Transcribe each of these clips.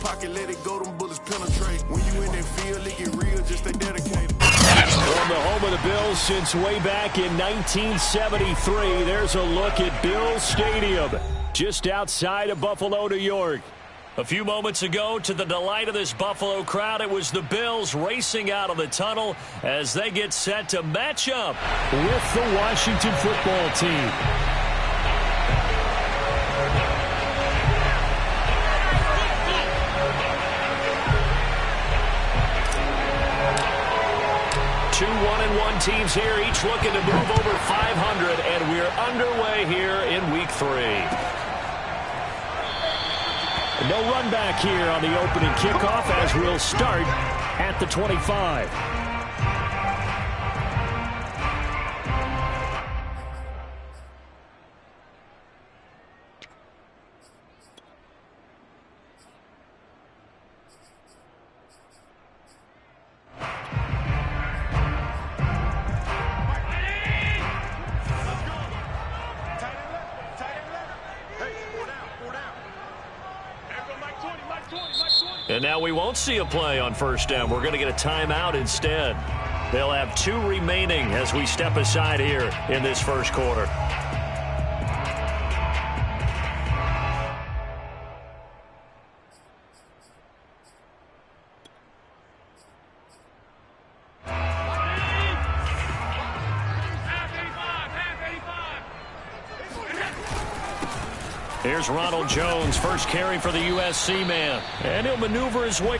pocket, let it go, them bullets penetrate. When you in that field, it get real, just stay dedicated. From the home of the Bills since way back in 1973, there's a look at Bills Stadium, just outside of Buffalo, New York. A few moments ago, to the delight of this Buffalo crowd, it was the Bills racing out of the tunnel as they get set to match up with the Washington football team. Two 1-1 teams here, each looking to move over 500, and we're underway here in Week 3. No run back here on the opening kickoff as we'll start at the 25. And now we won't see a play on first down. We're going to get a timeout instead. They'll have 2 remaining as we step aside here in this first quarter. Here's Ronald Jones, first carry for the USC man. And he'll maneuver his way.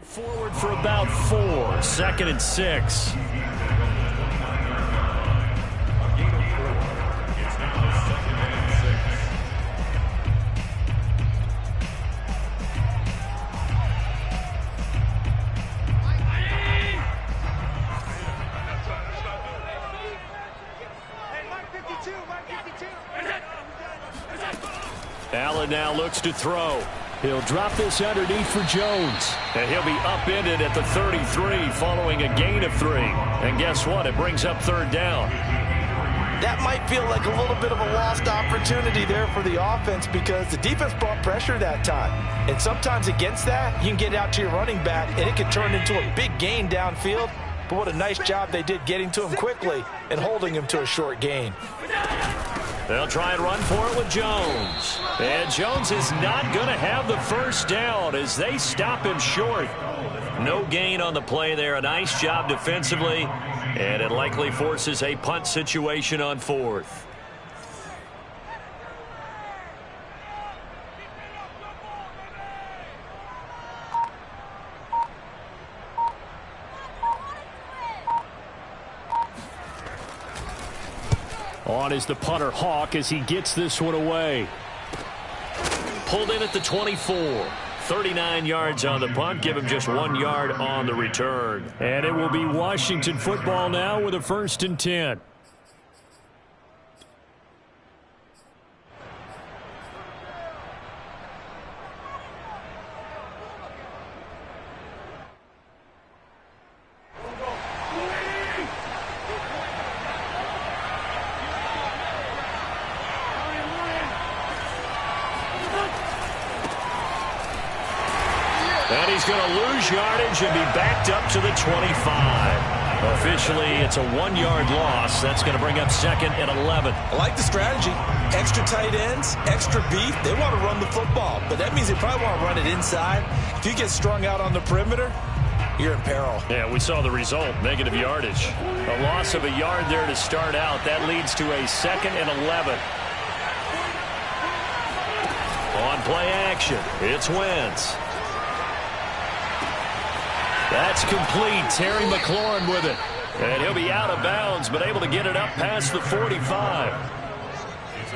Forward for about 4, 2nd and 6. Allen now looks to throw. He'll drop this underneath for Jones. And he'll be upended at the 33 following a gain of 3. And guess what? It brings up 3rd down. That might feel like a little bit of a lost opportunity there for the offense because the defense brought pressure that time. And sometimes against that, you can get out to your running back, and it can turn into a big gain downfield. But what a nice job they did getting to him quickly and holding him to a short gain. They'll try and run for it with Jones. And Jones is not going to have the first down as they stop him short. No gain on the play there. A nice job defensively. And it likely forces a punt situation on 4th. On is the punter Hawk as he gets this one away. Pulled in at the 24. 39 yards on the punt. Give him just 1 yard on the return. And it will be Washington football now with a 1st and 10. going to lose yardage and be backed up to the 25. Officially, it's a 1-yard loss. That's going to bring up 2nd and 11. I like the strategy. Extra tight ends, extra beef. They want to run the football, but that means they probably want to run it inside. If you get strung out on the perimeter, you're in peril. Yeah, we saw the result, negative yardage. A loss of a yard there to start out. That leads to a 2nd and 11. On play action, it's Wentz. That's complete. Terry McLaurin with it. And he'll be out of bounds, but able to get it up past the 45.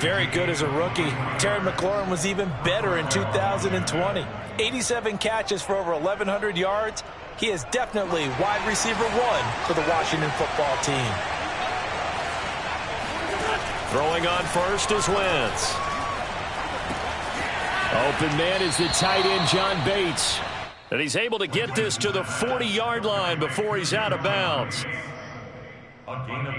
Very good as a rookie. Terry McLaurin was even better in 2020. 87 catches for over 1,100 yards. He is definitely wide receiver 1 for the Washington football team. Throwing on first is Wentz. Open man is the tight end, John Bates. And he's able to get this to the 40-yard line before he's out of bounds.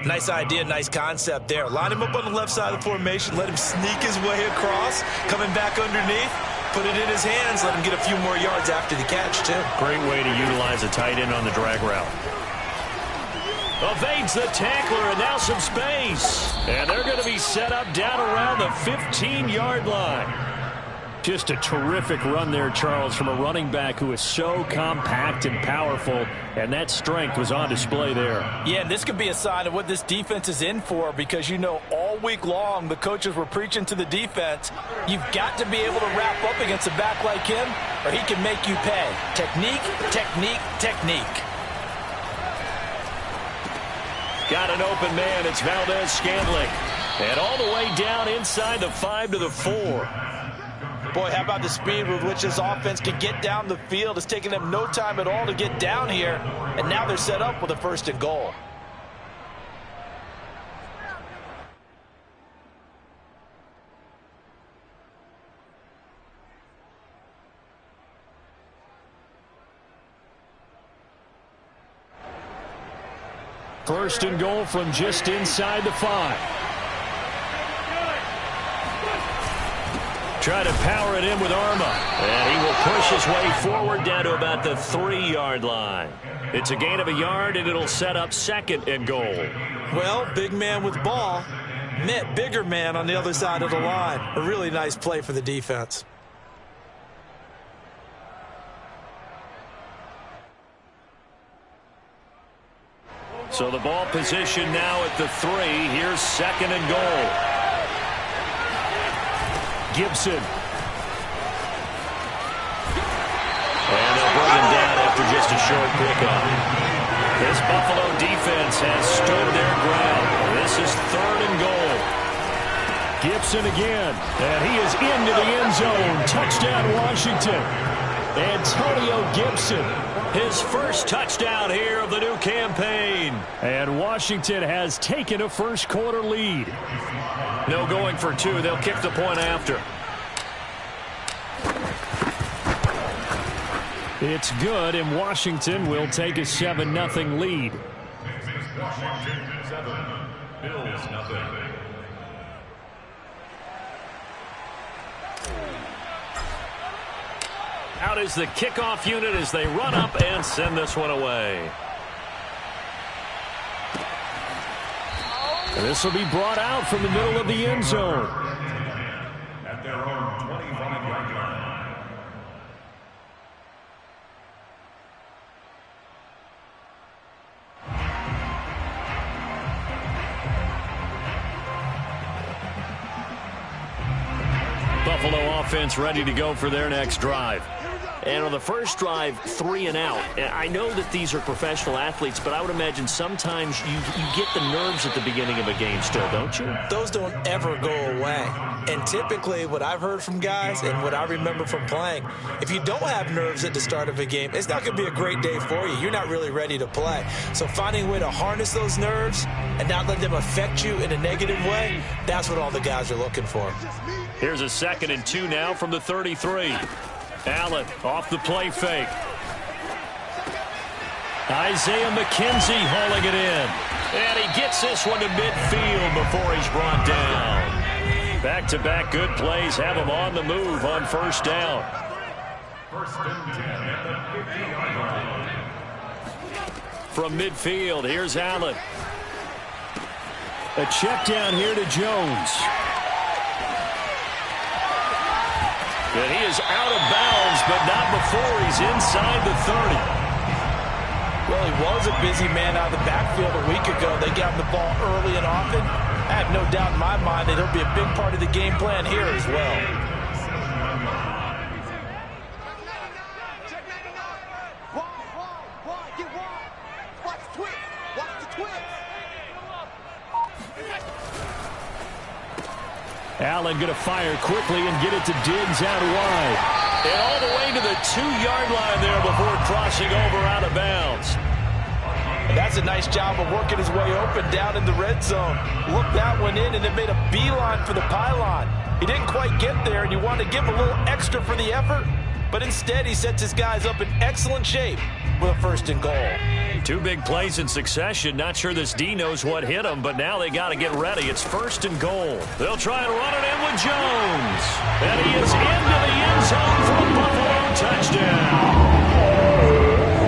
Nice idea, nice concept there. Line him up on the left side of the formation, let him sneak his way across, coming back underneath, put it in his hands, let him get a few more yards after the catch, too. Great way to utilize a tight end on the drag route. Evades the tackler, and now some space. And they're going to be set up down around the 15-yard line. Just a terrific run there, Charles, from a running back who is so compact and powerful, and that strength was on display there. Yeah, and this could be a sign of what this defense is in for, because you know all week long the coaches were preaching to the defense, you've got to be able to wrap up against a back like him, or he can make you pay. Technique, technique, technique. Got an open man. It's Valdez-Scantling. And all the way down inside the 5 to the 4. Boy, how about the speed with which this offense can get down the field? It's taken them no time at all to get down here, and now they're set up with a 1st and goal. First and goal from just inside the 5. Try to power it in with Arma. And he will push his way forward down to about the 3-yard line. It's a gain of a yard, and it'll set up 2nd and goal. Well, big man with ball met bigger man on the other side of the line. A really nice play for the defense. So the ball position now at the 3. Here's 2nd and goal. Gibson. And they'll bring him down after just a short pickup. This Buffalo defense has stood their ground. This is 3rd and goal. Gibson again. And he is into the end zone. Touchdown, Washington. Antonio Gibson. His first touchdown here of the new campaign. And Washington has taken a first-quarter lead. No going for 2. They'll kick the point after. It's good, and Washington will take a 7-0 lead. Washington 7, Bills 0. Out is the kickoff unit as they run up and send this one away. And this will be brought out from the middle of the end zone. At their own 25-yard line. Buffalo offense ready to go for their next drive. And on the first drive, 3 and out. I know that these are professional athletes, but I would imagine sometimes you get the nerves at the beginning of a game still, don't you? Those don't ever go away. And typically what I've heard from guys and what I remember from playing, if you don't have nerves at the start of a game, it's not going to be a great day for you. You're not really ready to play. So finding a way to harness those nerves and not let them affect you in a negative way, that's what all the guys are looking for. Here's a 2nd and 2 now from the 33. Allen off the play fake. Isaiah McKenzie hauling it in. And he gets this one to midfield before he's brought down. Back-to-back good plays have him on the move on first down. First and 10 at the 50-yard line. From midfield, here's Allen. A check down here to Jones. And he is out of bounds, but not before he's inside the 30. Well, he was a busy man out of the backfield a week ago. They got him the ball early and often. I have no doubt in my mind that he'll be a big part of the game plan here as well. Allen going to fire quickly and get it to Diggs out wide. And all the way to the 2-yard line there before crossing over out of bounds. And that's a nice job of working his way open down in the red zone. Looked that one in and then made a beeline for the pylon. He didn't quite get there, and you want to give him a little extra for the effort. But instead, he sets his guys up in excellent shape with a 1st and goal. 2 big plays in succession. Not sure this D knows what hit him, but now they got to get ready. It's 1st and goal. They'll try and run it in with Jones. And he is into the end zone for a Buffalo touchdown.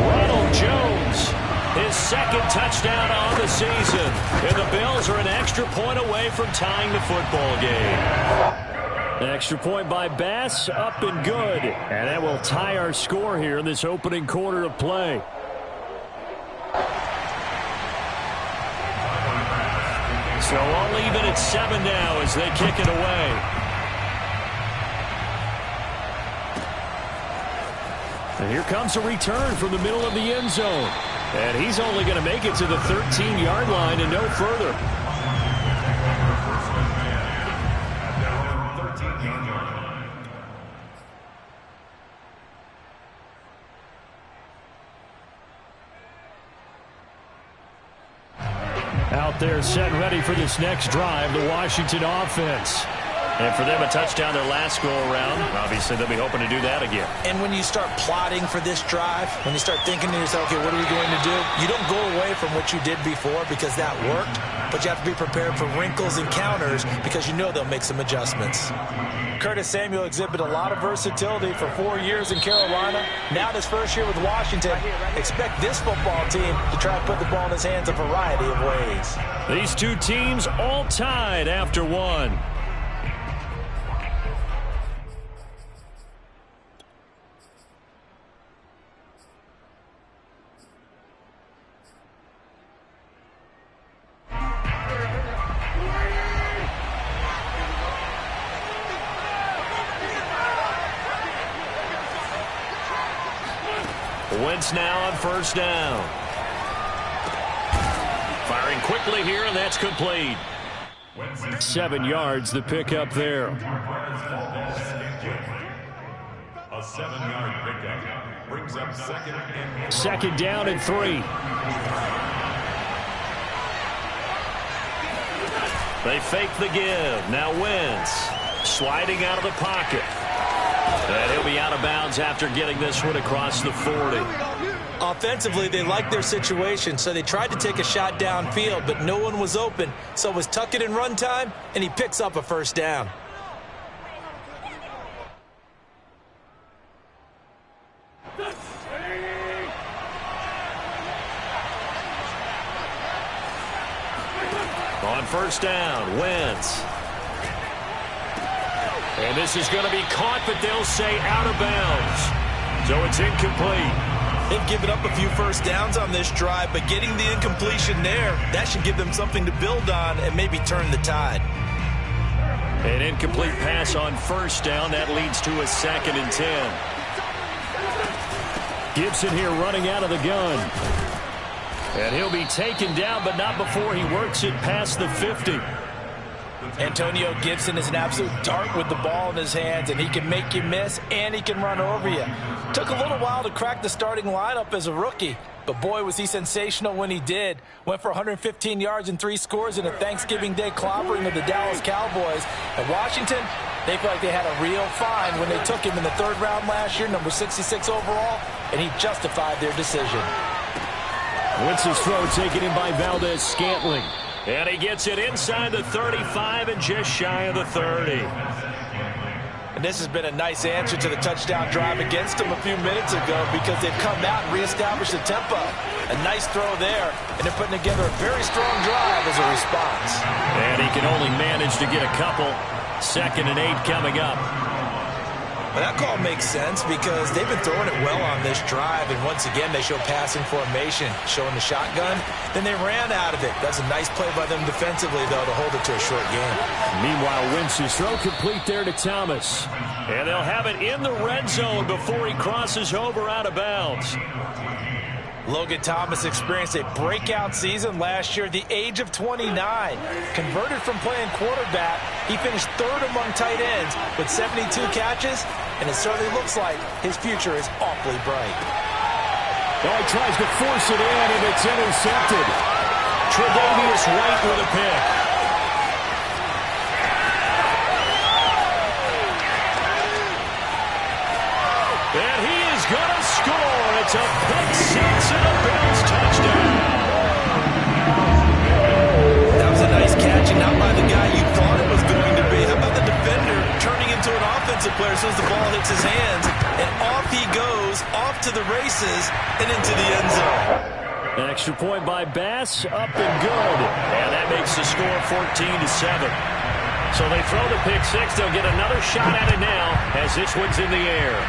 Ronald Jones, his 2nd touchdown on the season. And the Bills are an extra point away from tying the football game. An extra point by Bass, up and good. And that will tie our score here in this opening quarter of play. So all even at 7 now as they kick it away. And here comes a return from the middle of the end zone. And he's only going to make it to the 13-yard line and no further. Out there set and ready for this next drive, the Washington offense. And for them, a touchdown their last go-around. Obviously, they'll be hoping to do that again. And when you start plotting for this drive, when you start thinking to yourself, okay, what are we going to do? You don't go away from what you did before because that worked, but you have to be prepared for wrinkles and counters because you know they'll make some adjustments. Curtis Samuel exhibited a lot of versatility for 4 years in Carolina. Now in his first year with Washington, expect this football team to try to put the ball in his hands a variety of ways. These two teams all tied after 1. Wentz now on 1st down. Firing quickly here, and that's complete. 7 yards, the pickup there. A 7-yard pickup brings up 2nd down and 3. They fake the give. Now Wentz sliding out of the pocket. And he'll be out of bounds after getting this one across the 40. Offensively, they liked their situation, so they tried to take a shot downfield, but no one was open. So it was tuck it in run time, and he picks up a 1st down. On 1st down, Wentz. And this is going to be caught, but they'll say out of bounds. So it's incomplete. They've given up a few 1st downs on this drive, but getting the incompletion there, that should give them something to build on and maybe turn the tide. An incomplete pass on 1st down. That leads to a 2nd and 10. Gibson here running out of the gun. And he'll be taken down, but not before he works it past the 50. Antonio Gibson is an absolute dart with the ball in his hands, and he can make you miss, and he can run over you. Took a little while to crack the starting lineup as a rookie, but boy, was he sensational when he did. Went for 115 yards and 3 scores in a Thanksgiving Day clobbering of the Dallas Cowboys. At Washington, they feel like they had a real find when they took him in the 3rd round last year, number 66 overall, and he justified their decision. Wentz's throw taken in by Valdez-Scantling. And he gets it inside the 35 and just shy of the 30. And this has been a nice answer to the touchdown drive against them a few minutes ago because they've come out and reestablished the tempo. A nice throw there, and they're putting together a very strong drive as a response. And he can only manage to get a couple. 2nd and 8 coming up. Well, that call makes sense because they've been throwing it well on this drive, and once again they show passing formation, showing the shotgun. Then they ran out of it. That's a nice play by them defensively, though, to hold it to a short game. Meanwhile, Wentz's throw complete there to Thomas. And they'll have it in the red zone before he crosses over out of bounds. Logan Thomas experienced a breakout season last year at the age of 29. Converted from playing quarterback, he finished 3rd among tight ends with 72 catches, and it certainly looks like his future is awfully bright. Oh, he tries to force it in, and it's intercepted. Tre'Davious White with a pick. And he is going to score. It's a pick 6 and a Bills touchdown. That was a nice catch, and not by the guy you thought it was going to be. How about the defender turning into an offensive player as soon as the ball hits his hands, and off he goes, off to the races, and into the end zone. An extra point by Bass, up and good. And that makes the score 14-7. So they throw the pick 6. They'll get another shot at it now as this one's in the air.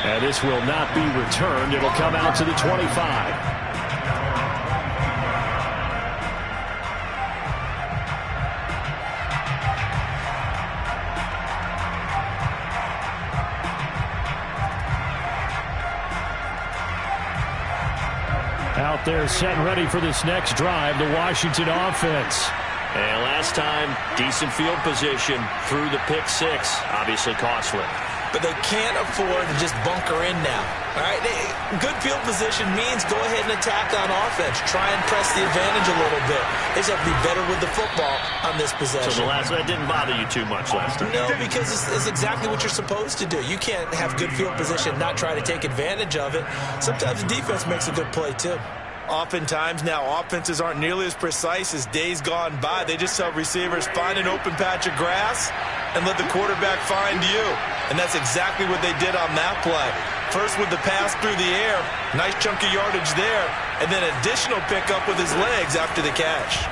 And this will not be returned. It'll come out to the 25. Out there set and ready for this next drive, the Washington offense. And last time, decent field position through the pick 6. Obviously costly. But they can't afford to just bunker in now. All right, good field position means go ahead and attack on offense. Try and press the advantage a little bit. They just have to be better with the football on this possession. So that didn't bother you too much last time? No, because it's exactly what you're supposed to do. You can't have good field position, not try to take advantage of it. Sometimes the defense makes a good play, too. Oftentimes now, offenses aren't nearly as precise as days gone by. They just tell receivers, find an open patch of grass and let the quarterback find you. And that's exactly what they did on that play. First with the pass through the air, nice chunk of yardage there, and then additional pickup with his legs after the catch.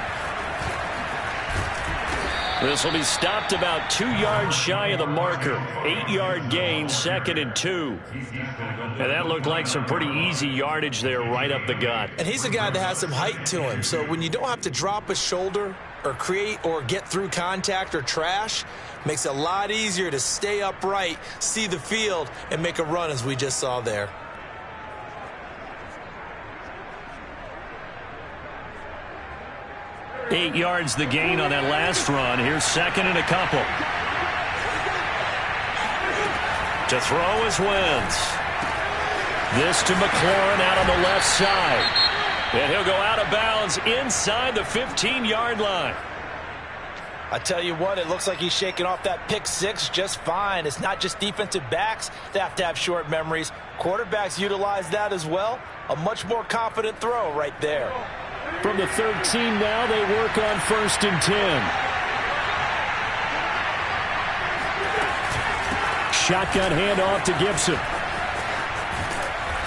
This will be stopped about 2 yards shy of the marker. 8-yard gain, 2nd and 2. And that looked like some pretty easy yardage there right up the gut. And he's a guy that has some height to him. So when you don't have to drop a shoulder or create or get through contact or trash, makes it a lot easier to stay upright, see the field, and make a run as we just saw there. Eight yards the gain on that last run. Here's 2nd and a couple. To throw is Wentz. This to McLaurin out on the left side. And he'll go out of bounds inside the 15-yard line. I tell you what, it looks like he's shaking off that pick 6 just fine. It's not just defensive backs that have to have short memories. Quarterbacks utilize that as well. A much more confident throw right there. From the 13 now, they work on 1st and 10. Shotgun handoff to Gibson.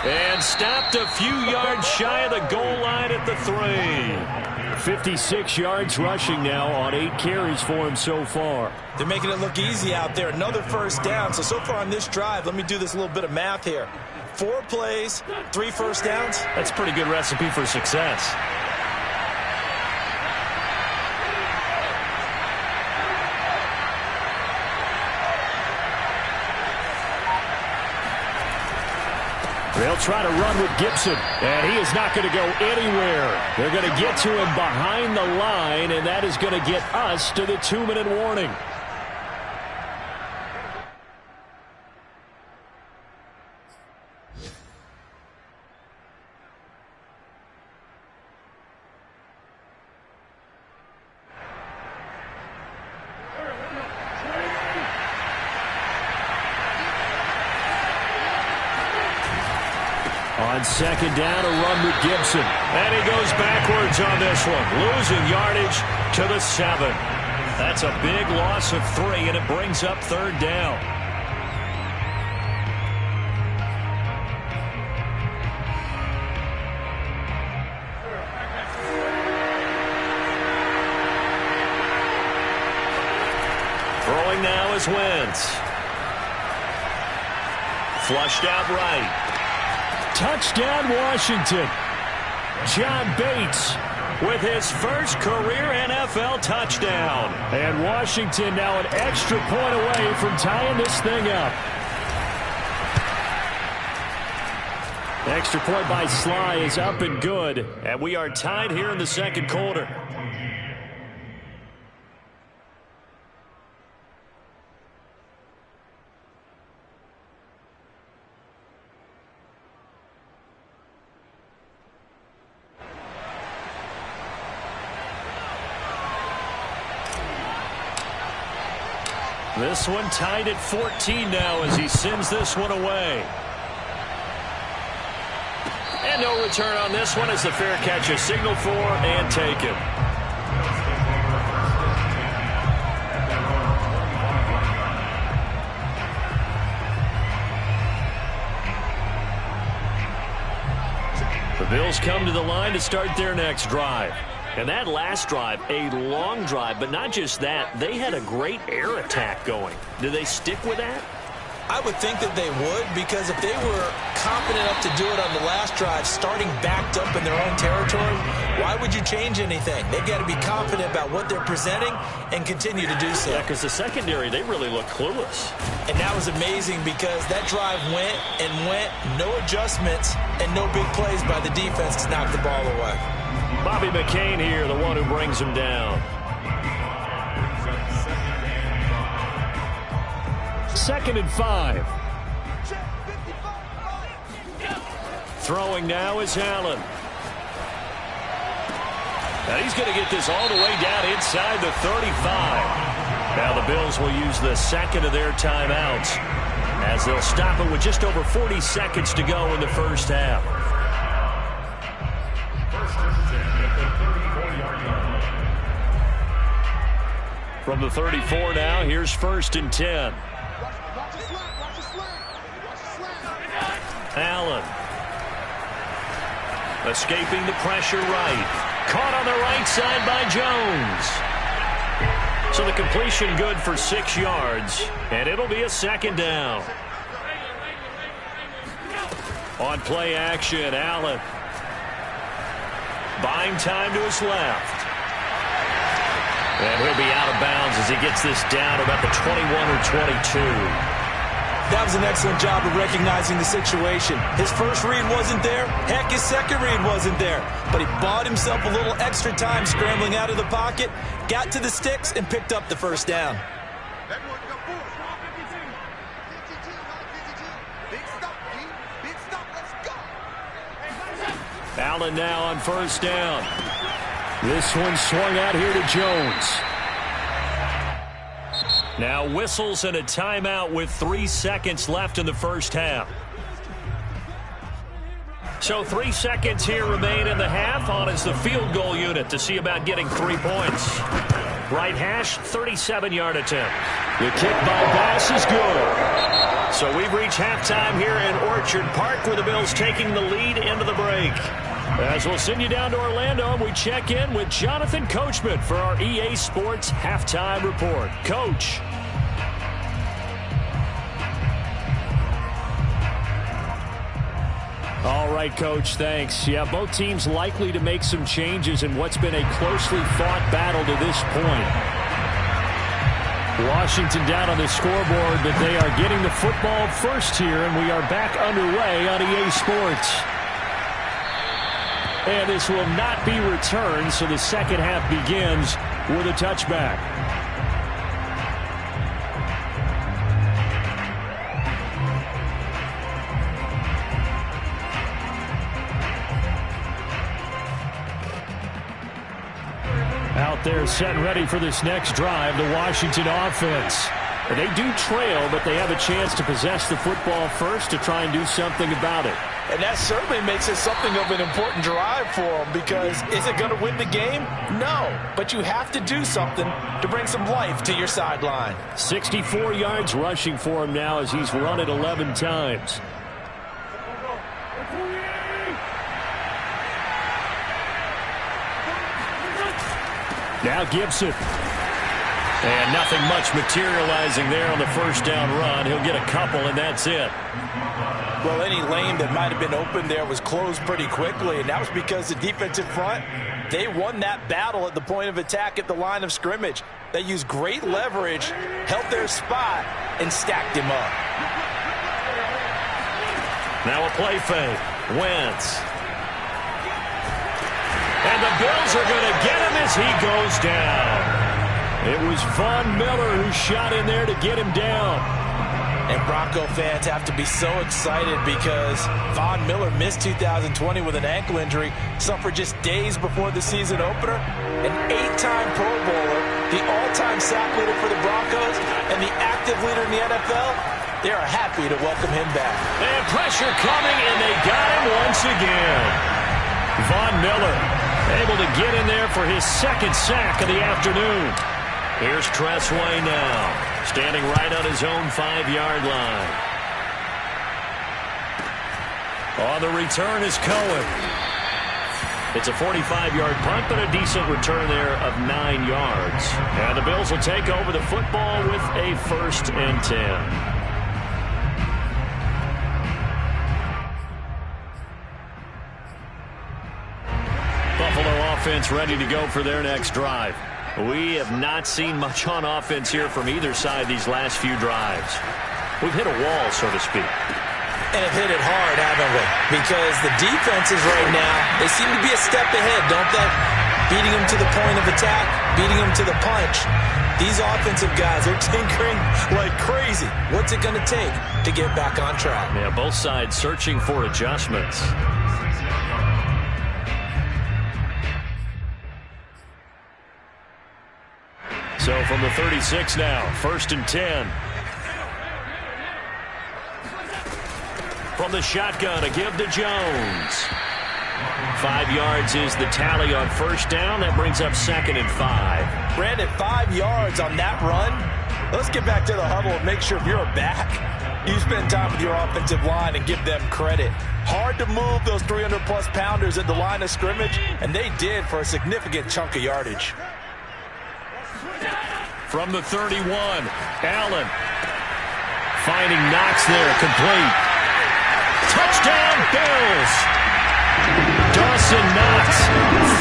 And stopped a few yards shy of the goal line at the 3. 56 yards rushing now on 8 carries for him so far. They're making it look easy out there. Another first down. So far on this drive, let me do this little bit of math here. 4 plays, 3 first downs. That's a pretty good recipe for success. They'll try to run with Gibson, and he is not going to go anywhere. They're going to get to him behind the line, and that is going to get us to the 2-minute warning. On 2nd down, a run with Gibson. And he goes backwards on this one, losing yardage to the 7. That's a big loss of 3, and it brings up 3rd down. Throwing now is Wentz. Flushed out right. Touchdown, Washington. John Bates with his first career NFL touchdown. And Washington now an extra point away from tying this thing up. Extra point by Sly is up and good. And we are tied here in the 2nd quarter. This one tied at 14 now as he sends this one away. And no return on this one as the fair catch is signaled for and taken. The Bills come to the line to start their next drive. And that last drive, a long drive, but not just that, they had a great air attack going. Do they stick with that? I would think that they would, because if they were confident enough to do it on the last drive, starting backed up in their own territory, why would you change anything? They've got to be confident about what they're presenting and continue to do so. Yeah, because the secondary, they really look clueless. And that was amazing because that drive went and went, no adjustments, and no big plays by the defense to knock the ball away. Bobby McCain here, the one who brings him down. 2nd and 5. Throwing now is Allen. And he's going to get this all the way down inside the 35. Now the Bills will use the 2nd of their timeouts as they'll stop it with just over 40 seconds to go in the first half. From the 34 now, here's 1st and 10. Allen. Escaping the pressure right. Caught on the right side by Jones. So the completion good for 6 yards, and it'll be a 2nd down. On play action, Allen. Buying time to his left. And he'll be out of bounds as he gets this down to about the 21 or 22. That was an excellent job of recognizing the situation. His first read wasn't there. Heck, his second read wasn't there. But he bought himself a little extra time scrambling out of the pocket, got to the sticks, and picked up the first down. Allen now on 1st down. This one swung out here to Jones. Now whistles and a timeout with 3 seconds left in the first half. So 3 seconds here remain in the half. On is the field goal unit to see about getting 3 points. Right hash, 37-yard attempt. The kick by Bass is good. So we've reached halftime here in Orchard Park with the Bills taking the lead into the break. As we'll send you down to Orlando, we check in with Jonathan Coachman for our EA Sports Halftime Report. Coach. All right, Coach, thanks. Yeah, both teams likely to make some changes in what's been a closely fought battle to this point. Washington down on the scoreboard, but they are getting the football first here, and we are back underway on EA Sports. And this will not be returned, so the second half begins with a touchback. Out there set and ready for this next drive, the Washington offense. They do trail, but they have a chance to possess the football first to try and do something about it. And that certainly makes it something of an important drive for them, because is it going to win the game? No, but you have to do something to bring some life to your sideline. 64 yards rushing for him now as he's run it 11 times. Now Gibson. And nothing much materializing there on the first down run. He'll get a couple, and that's it. Well, any lane that might have been open there was closed pretty quickly, and that was because the defensive front, they won that battle at the point of attack at the line of scrimmage. They used great leverage, held their spot, and stacked him up. Now a play fake. Wentz. And the Bills are going to get him as he goes down. It was Von Miller who shot in there to get him down. And Bronco fans have to be so excited because Von Miller missed 2020 with an ankle injury, suffered just days before the season opener. An 8-time Pro Bowler, the all-time sack leader for the Broncos, and the active leader in the NFL. They are happy to welcome him back. And pressure coming, and they got him once again. Von Miller able to get in there for his second sack of the afternoon. Here's Tressway now, standing right on his own 5-yard line. On the return is Cohen. It's a 45-yard punt, but a decent return there of 9 yards. And the Bills will take over the football with a 1st and 10. Buffalo offense ready to go for their next drive. We have not seen much on offense here from either side these last few drives. We've hit a wall, so to speak. And have hit it hard, haven't we? Because the defenses right now, they seem to be a step ahead, don't they? Beating them to the point of attack, beating them to the punch. These offensive guys are tinkering like crazy. What's it going to take to get back on track? Yeah, both sides searching for adjustments. So from the 36 now, 1st and 10. From the shotgun, a give to Jones. 5 yards is the tally on 1st down. That brings up 2nd and 5. Brandon, 5 yards on that run. Let's get back to the huddle and make sure if you're a back, you spend time with your offensive line and give them credit. Hard to move those 300-plus pounders at the line of scrimmage, and they did for a significant chunk of yardage. From the 31, Allen finding Knox there, complete. Touchdown, Bills! Dawson Knox,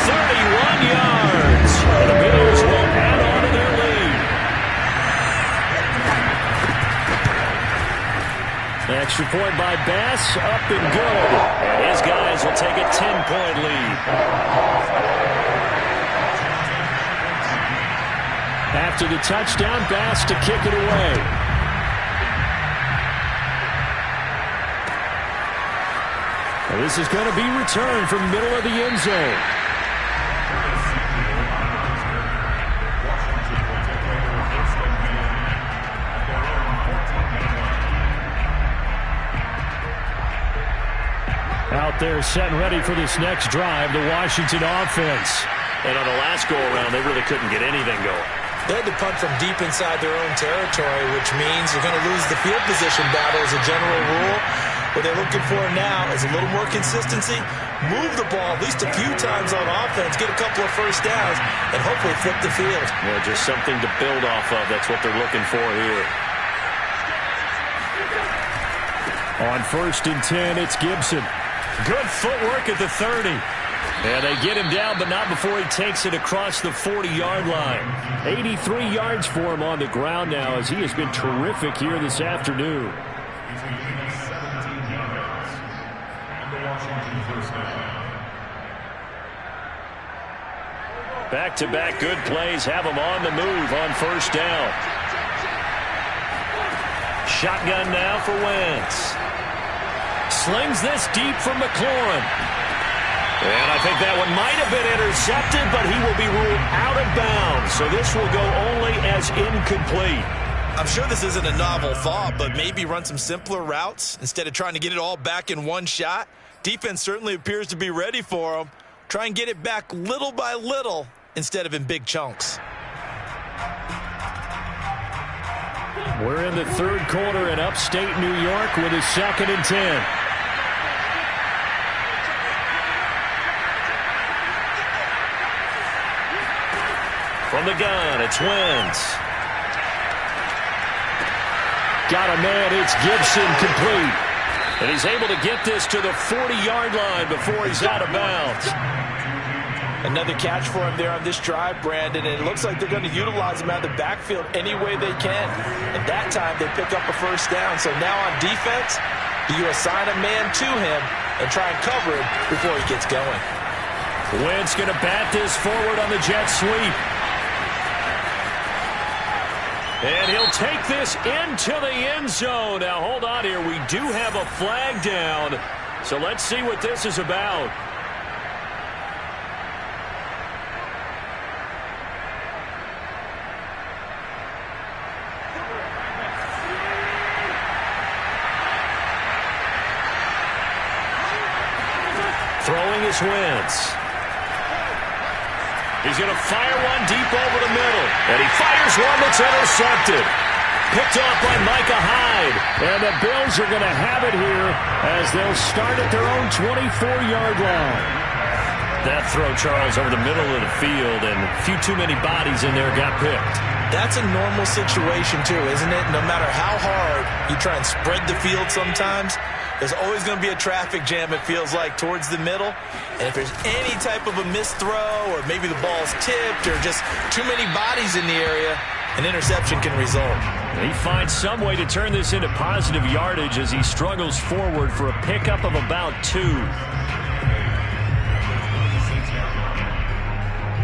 31 yards. And the Bills will add on to their lead. The extra point by Bass, up and good. And his guys will take a 10-point lead. After the touchdown, Bass to kick it away. And this is going to be returned from the middle of the end zone. Out there set and ready for this next drive, the Washington offense. And on the last go-around, they really couldn't get anything going. They had to punt from deep inside their own territory, which means you're going to lose the field position battle as a general rule. What they're looking for now is a little more consistency, move the ball at least a few times on offense, get a couple of 1st downs, and hopefully flip the field. Yeah, just something to build off of. That's what they're looking for here. On 1st and 10, it's Gibson. Good footwork at the 30. And they get him down, but not before he takes it across the 40-yard line. 83 yards for him on the ground now, as he has been terrific here this afternoon. Back-to-back good plays have him on the move on 1st down. Shotgun now for Wentz. Slings this deep from McLaurin. And I think that one might have been intercepted, but he will be ruled out of bounds. So this will go only as incomplete. I'm sure this isn't a novel thought, but maybe run some simpler routes instead of trying to get it all back in one shot. Defense certainly appears to be ready for him. Try and get it back little by little instead of in big chunks. We're in the third quarter in upstate New York with a 2nd and 10. From the gun, it's Wentz. Got a man, it's Gibson, complete. And he's able to get this to the 40-yard line before he's out of bounds. Another catch for him there on this drive, Brandon, and it looks like they're going to utilize him out of the backfield any way they can. At that time, they pick up a first down. So now on defense, you assign a man to him and try and cover him before he gets going. Wentz going to bat this forward on the jet sweep. And he'll take this into the end zone. Now, hold on here. We do have a flag down. So let's see what this is about. Throwing is Wentz. He's going to fire one deep over the middle. And he fires one that's intercepted. Picked off by Micah Hyde. And the Bills are going to have it here as they'll start at their own 24-yard line. That throw, Charles, over the middle of the field, and a few too many bodies in there got picked. That's a normal situation, too, isn't it? No matter how hard you try and spread the field sometimes, there's always going to be a traffic jam, it feels like, towards the middle. And if there's any type of a missed throw or maybe the ball's tipped or just too many bodies in the area, an interception can result. He finds some way to turn this into positive yardage as he struggles forward for a pickup of about 2.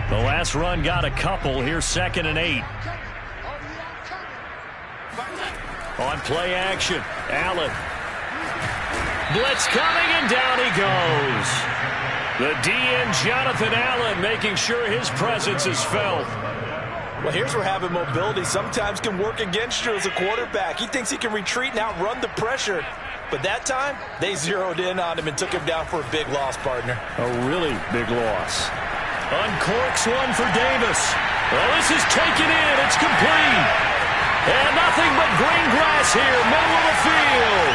The last run got a couple. Here's 2nd and 8. On play action, Allen. Blitz coming, and down he goes. The DN, Jonathan Allen, making sure his presence is felt. Well, here's where having mobility sometimes can work against you as a quarterback. He thinks he can retreat and outrun the pressure. But that time, they zeroed in on him and took him down for a big loss, partner. A really big loss. Uncorks one for Davis. Well, this is taken in. It's complete. And nothing but green grass here, middle of the field.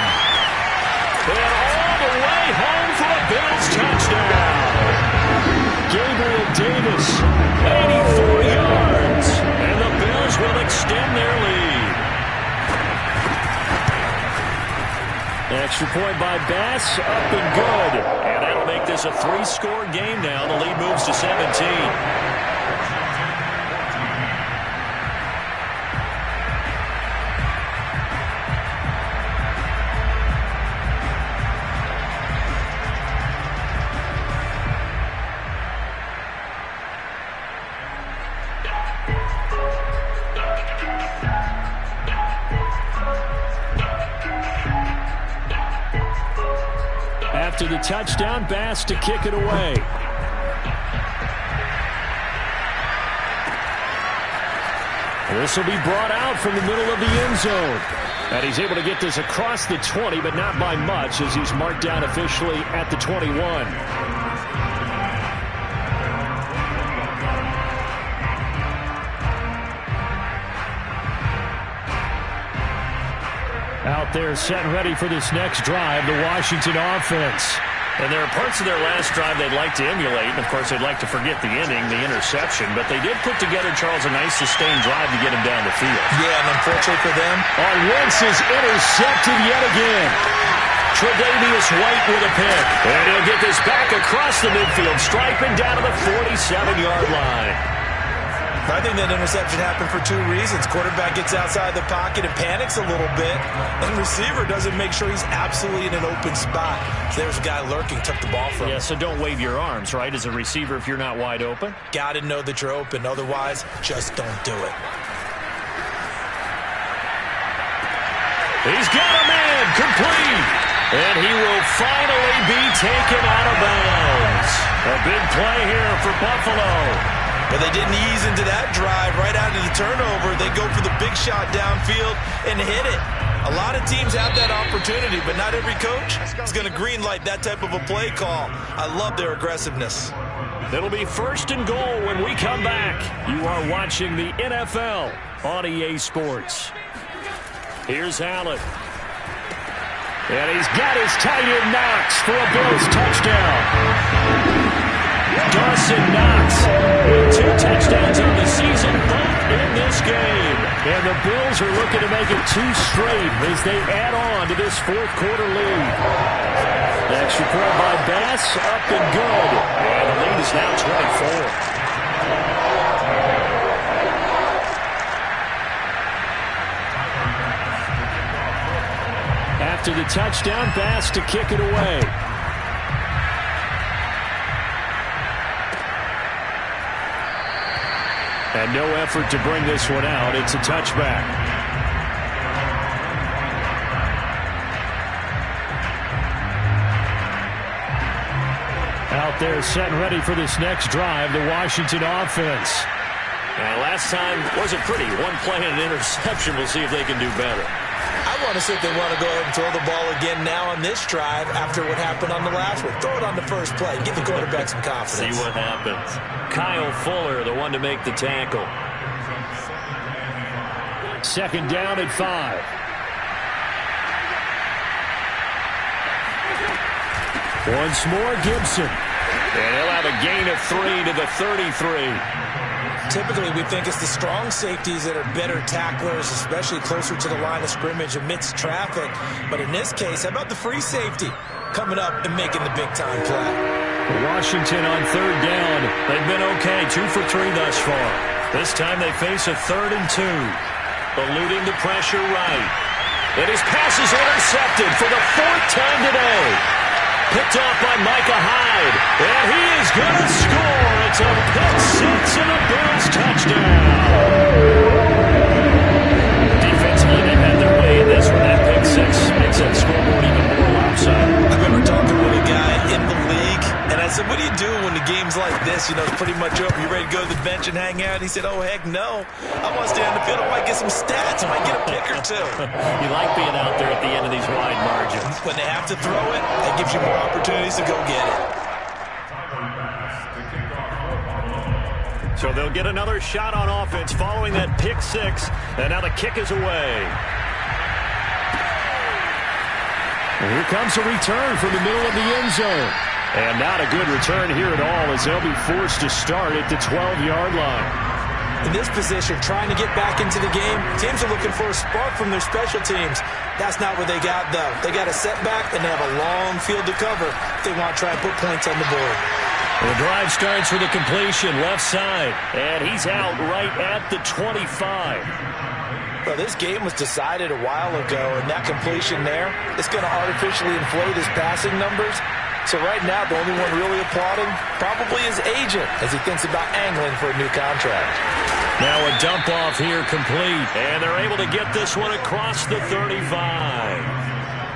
And all the way home for a Bills touchdown. Gabriel Davis, 84 yards. And the Bills will extend their lead. Extra point by Bass, up and good. And that'll make this a 3-score game now. The lead moves to 17. After the touchdown, Bass to kick it away. This will be brought out from the middle of the end zone. And he's able to get this across the 20, but not by much, as he's marked down officially at the 21. Out there set and ready for this next drive, the Washington offense. And there are parts of their last drive they'd like to emulate. And, of course, they'd like to forget the inning, the interception. But they did put together, Charles, a nice sustained drive to get him down the field. Yeah, and unfortunately for them, on Wentz is intercepted yet again. Tre'Davious White with a pick. And he'll get this back across the midfield, striping down to the 47-yard line. I think that interception happened for 2 reasons. Quarterback gets outside the pocket and panics a little bit, and receiver doesn't make sure he's absolutely in an open spot. So there's a guy lurking, took the ball from him. Yeah, so don't wave your arms, right, as a receiver if you're not wide open? Got to know that you're open. Otherwise, just don't do it. He's got a man, complete. And he will finally be taken out of bounds. A big play here for Buffalo. But they didn't ease into that drive right out of the turnover. They go for the big shot downfield and hit it. A lot of teams have that opportunity, but not every coach is going to green light that type of a play call. I love their aggressiveness. It'll be 1st and goal when we come back. You are watching the NFL on EA Sports. Here's Allen. And he's got his tight end Knox for a Bills touchdown. Dawson Knox with 2 touchdowns on the season, both in this game. And the Bills are looking to make it 2 straight as they add on to this 4th quarter lead. The extra point by Bass, up and good. And the lead is now 24. After the touchdown, Bass to kick it away. And no effort to bring this one out. It's a touchback. Out there set and ready for this next drive, the Washington offense. Last time wasn't pretty. 1 play and an interception. We'll see if they can do better. I want to see if they want to go ahead and throw the ball again now on this drive after what happened on the last one. Throw it on the first play. Give the quarterback some confidence. See what happens. Kyle Fuller, the one to make the tackle. 2nd down at 5. Once more, Gibson. And he'll have a gain of 3 to the 33. Typically, we think it's the strong safeties that are better tacklers, especially closer to the line of scrimmage amidst traffic. But in this case, how about the free safety coming up and making the big-time play? Washington on 3rd down. They've been okay, 2 for 3 thus far. This time they face a 3rd and 2. Eluding the pressure right. And his pass is intercepted for the 4th time today. Picked off by Micah Hyde. And he is going to score. It's a pick 6 and a Bills touchdown. Defensively, they've had their way in this one. That pick 6 makes that scoreboard even more lopsided. I remember talking with a guy in the league, and I said, what do you do when the game's like this? You know, it's pretty much over. You ready to go to the bench and hang out? He said, oh, heck no. I want to stay on the field. I might get some stats. I might get a pick or 2. You like being out there at the end of these wide margins. When they have to throw it, that gives you more opportunities to go get it. So they'll get another shot on offense following that pick 6. And now the kick is away. And here comes a return from the middle of the end zone. And not a good return here at all as they'll be forced to start at the 12-yard line. In this position, trying to get back into the game, teams are looking for a spark from their special teams. That's not what they got, though. They got a setback, and they have a long field to cover if they want to try and put points on the board. The drive starts with a completion left side, and he's out right at the 25. Well, this game was decided a while ago, and that completion there is going to artificially inflate his passing numbers. So right now, the only one really applauding probably his agent as he thinks about angling for a new contract. Now a dump off here complete, and they're able to get this one across the 35.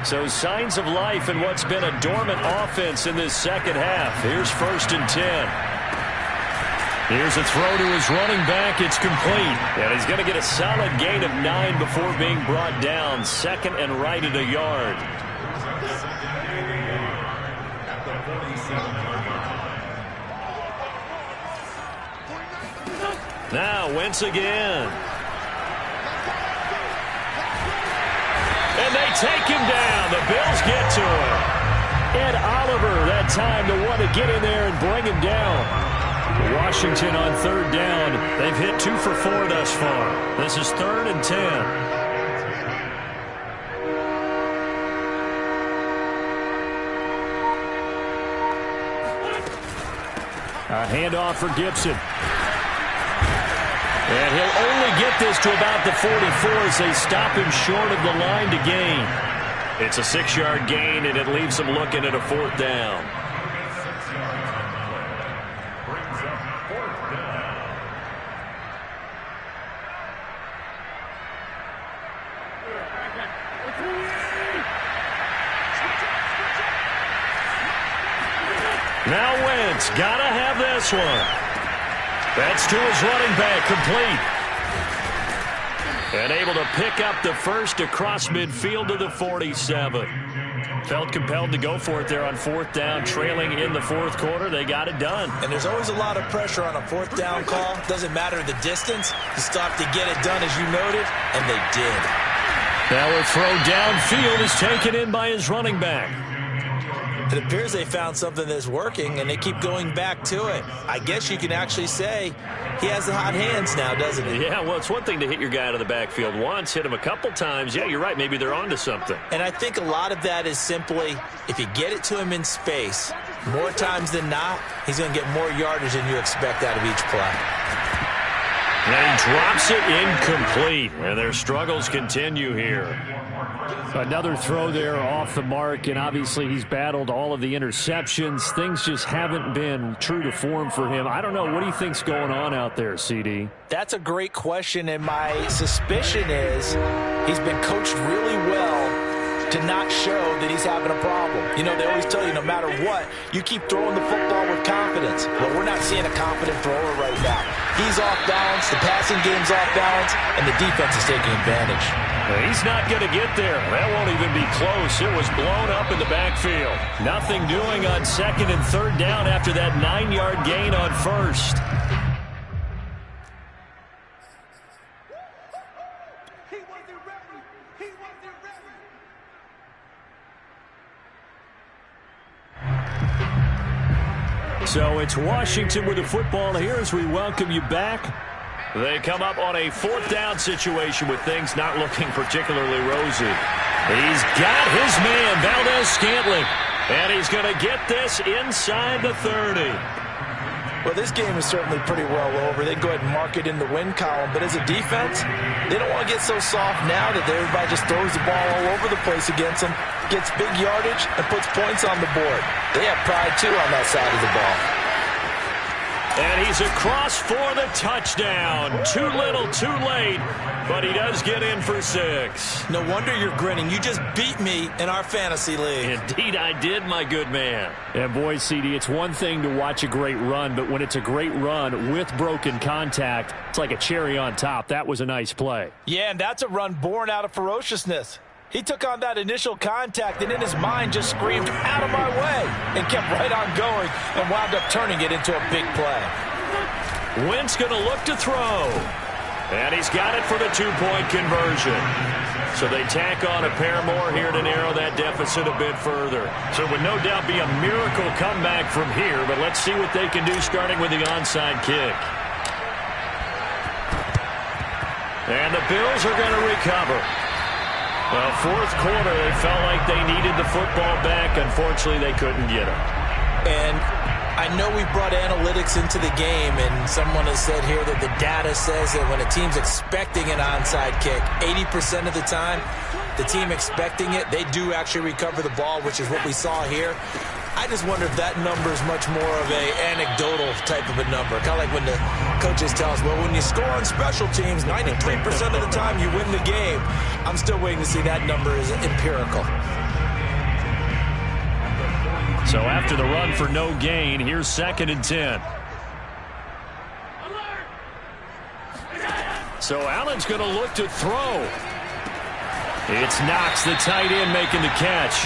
So signs of life in what's been a dormant offense in this second half. Here's 1st and 10. Here's a throw to his running back. It's complete. And he's going to get a solid gain of 9 before being brought down. 2nd and right at a yard. Now Wentz again. And they take him down. The Bills get to him. Ed Oliver, that time, the one to get in there and bring him down. Washington on 3rd down. They've hit 2 for 4 thus far. This is 3rd and 10. A handoff for Gibson. And he'll only get this to about the 44 as they stop him short of the line to gain. It's a 6-yard gain, and it leaves them looking at a 4th down. Now Wentz, gotta have this one. That's to his running back, complete. And able to pick up the first across midfield to the 47. Felt compelled to go for it there on fourth down, trailing in the fourth quarter. They got it done. And there's always a lot of pressure on a fourth down call. Doesn't matter the distance. You stop to get it done, as you noted, and they did. Now a throw downfield is taken in by his running back. It appears they found something that's working, and they keep going back to it. I guess you can actually say he has the hot hands now, doesn't he? Yeah, well, it's one thing to hit your guy out of the backfield once, hit him a couple times. Yeah, you're right. Maybe they're onto something. And I think a lot of that is simply if you get it to him in space, more times than not, he's going to get more yardage than you expect out of each play. And he drops it incomplete. And their struggles continue here. Another throw there off the mark, and obviously he's battled all of the interceptions. Things just haven't been true to form for him. I don't know. What do you think's going on out there, CD? That's a great question, and my suspicion is he's been coached really well to not show that he's having a problem. You know, they always tell you no matter what, you keep throwing the football with confidence. Well, we're not seeing a confident thrower right now. He's off balance, the passing game's off balance, and the defense is taking advantage. He's not going to get there. That won't even be close. It was blown up in the backfield. Nothing doing on second and third down after that 9-yard gain on first. So it's Washington with the football here as we welcome you back. They come up on a fourth down situation with things not looking particularly rosy. He's got his man, Valdes-Scantling, and he's going to get this inside the 30. Well, this game is certainly pretty well over. They go ahead and mark it in the win column, but as a defense, they don't want to get so soft now that everybody just throws the ball all over the place against them, gets big yardage, and puts points on the board. They have pride, too, on that side of the ball. And he's across for the touchdown. Too little, too late, but he does get in for 6. No wonder you're grinning. You just beat me in our fantasy league. Indeed I did, my good man. And boy, CD, it's one thing to watch a great run, but when it's a great run with broken contact, it's like a cherry on top. That was a nice play. Yeah, and that's a run born out of ferociousness. He took on that initial contact and in his mind just screamed, "Out of my way," and kept right on going and wound up turning it into a big play. Wentz going to look to throw. And he's got it for the 2-point conversion. So they tack on a pair more here to narrow that deficit a bit further. So it would no doubt be a miracle comeback from here, but let's see what they can do starting with the onside kick. And the Bills are going to recover. Well, fourth quarter, they felt like they needed the football back. Unfortunately, they couldn't get it. And I know we brought analytics into the game, and someone has said here that the data says that when a team's expecting an onside kick, 80% of the time, the team expecting it, they do actually recover the ball, which is what we saw here. I just wonder if that number is much more of a anecdotal type of a number. Kind of like when the coaches tell us, well, when you score on special teams, 93% of the time you win the game. I'm still waiting to see that number is empirical. So after the run for no gain, here's 2nd and 10. So Allen's going to look to throw. It's Knox, the tight end, making the catch.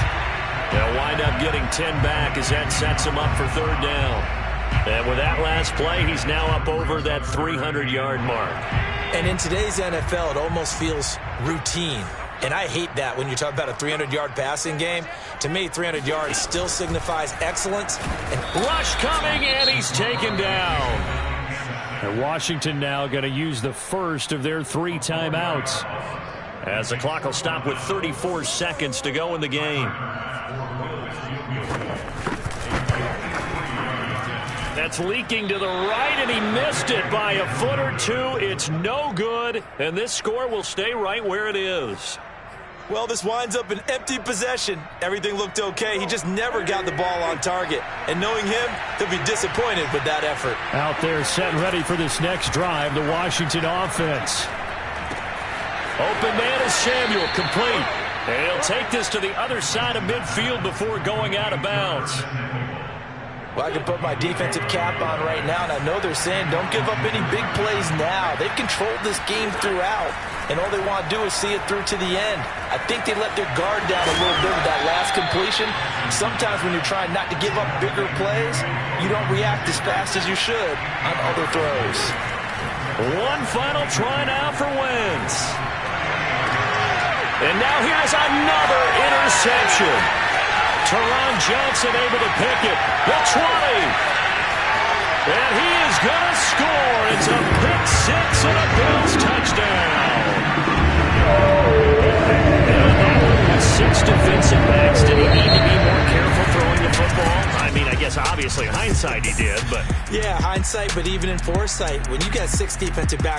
They'll wind up getting 10 back as that sets him up for third down. And with that last play, he's now up over that 300-yard mark. And in today's NFL, it almost feels routine. And I hate that when you talk about a 300-yard passing game. To me, 300 yards still signifies excellence. Rush coming, and he's taken down. And Washington now going to use the first of their 3 timeouts. As the clock will stop with 34 seconds to go in the game. That's leaking to the right, and he missed it by a foot or two. It's no good, and this score will stay right where it is. Well, this winds up an empty possession. Everything looked okay. He just never got the ball on target. And knowing him, he'll be disappointed with that effort. Out there set and ready for this next drive, the Washington offense. Open man is Samuel, complete. And he'll take this to the other side of midfield before going out of bounds. Well, I can put my defensive cap on right now, and I know they're saying don't give up any big plays now. They've controlled this game throughout, and all they want to do is see it through to the end. I think they let their guard down a little bit with that last completion. Sometimes when you're trying not to give up bigger plays, you don't react as fast as you should on other throws. One final try now for Wentz. And now here's another interception. Teron Johnson able to pick it. The 20. And he is going to score. It's a pick six and a Bills touchdown. And with 6 defensive backs, did he need to be more careful throwing the football? I mean, I guess obviously hindsight he did, but... Yeah, hindsight, but even in foresight, when you got 6 defensive backs,